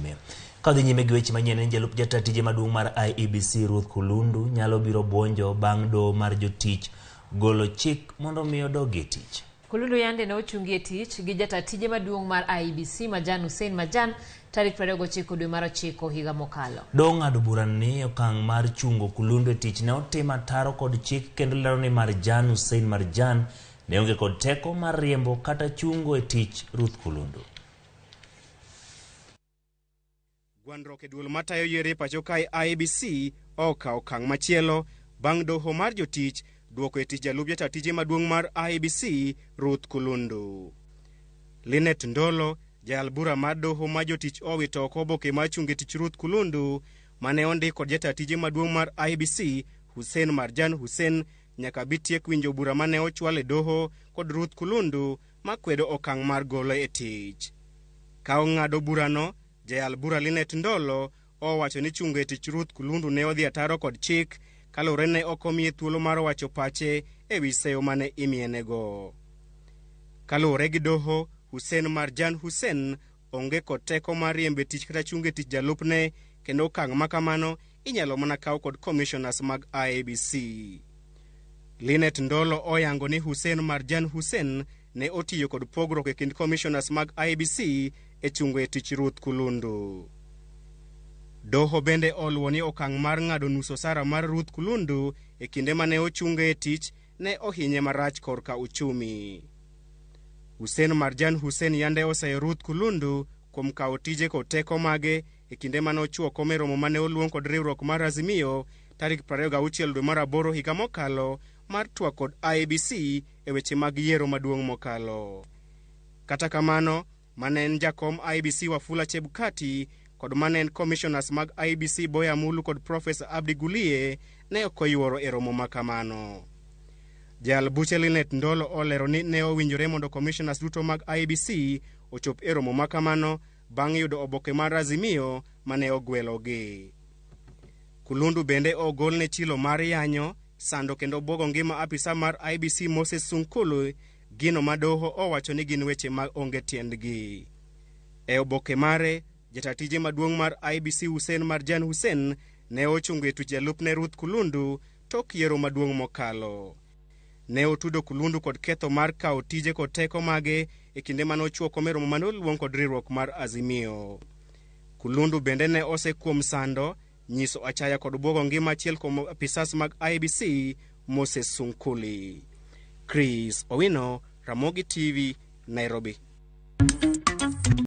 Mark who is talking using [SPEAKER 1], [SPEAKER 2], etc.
[SPEAKER 1] nyime. Kadhi nyime gi weche manyien, en jalup jataa tije maduong' mar IEBC Ruth Kulundu nyalo biro buonjo bang' doho mar jotich golo chik mondo mi odogi tich.
[SPEAKER 2] Kulundu yande ne ochungi e tich gi jataa tije maduong' mar IEBC Majan tarik 29 dwe mar 9 higa mokalo.
[SPEAKER 1] Doho ng'ado bura ni okang' mar chungo Kulundu e tich ne otim ataro kod chik, kendo lero ni Marjan ne onge kod teko mar riembo kata chungo e tich Ruth Kulundu.
[SPEAKER 3] Gwandruok e duol matayo yiero e pacho kae IEBC okawo okang' machielo bang' doho mar jotich duoko e tich jalup jataa tije maduong' mar IEBC Ruth Kulundu. Linet Ndolo, jal bura mar doho mar jotich owito oko oboke mar chungo e tich Ruth Kulundu mane ondik kod jataa tije maduong' mar IEBC Marjan nyaka bitiek winjo bura mane ochwal e doho kod Ruth Kulundu makwedo okang' mar golo e tich. Ka ong'ado burano, jal bura Linet Ndolo owacho ni chungo e tich Ruth Kulundu ne odhi ataro kod chik kalure ne okomiye thuolo mar wacho pache e wi seyo mane imienego. Kalure gi doho, Marjan onge kod teko mar riembe tich kata chungo e tich jalupne, kendo okang' makamano inyalo mana kaw kod commissioners mag IEBC. Linet Ndolo oyango ni Marjan ne otiyo kod pogruok e kind commissioners mag IEBC e chungo e tich Ruth Kulundu. Doho bende oluwo ni okang' mar ng'ado nus osara mar Ruth Kulundu e kinde mane ochunge e tich ne ohinye marach korka uchumi. Marjan yande oseyo Ruth Kulundu kuom kawo tije kod teko mage e kinde mane ochuo kom e romo mane oluong kod riwruok mar Azimio tarik 26 dwe mar 8 higa mokalo mar twak kod IEBC e weche mag yiero maduong' mokalo. Kata kamano, mane en jakom IEBC Wafula Chebukati kod mane en commissioners mag IEBC Boya Mulu kod Professor Abdi Gulie ne okoyuoro e romo makamano. Jal buche Linet Ndolo olero ni ne owinjore mondo commissioners duto mag IEBC ochop e romo makamano bang' yudo oboke mar Azimio mane ogwelogi. Kulundu bende ogol ne chilo mar yanyo, sando kendo bwogo ngima apisa mar IEBC Moses Sunkulu, gino ma doho owacho ni gin weche ma onge tiendgi. E oboke mare, jataa tije maduong' mar IEBC Marjan ne ochungo e tich jalupne Ruth Kulundu tok yiero maduong' mokalo. Ne otudo Kulundu kod ketho mar kawo tije kod teko mage e kinde mane ochuo kom e romo mane oluong kod riwruok mar Azimio. Kulundu bende ne osekuom sando, nyiso achaya kod bwogo ngima achiel kuom apisas mag IEBC Moses Sunkuli. Chris Owino, Ramogi TV, Nairobi.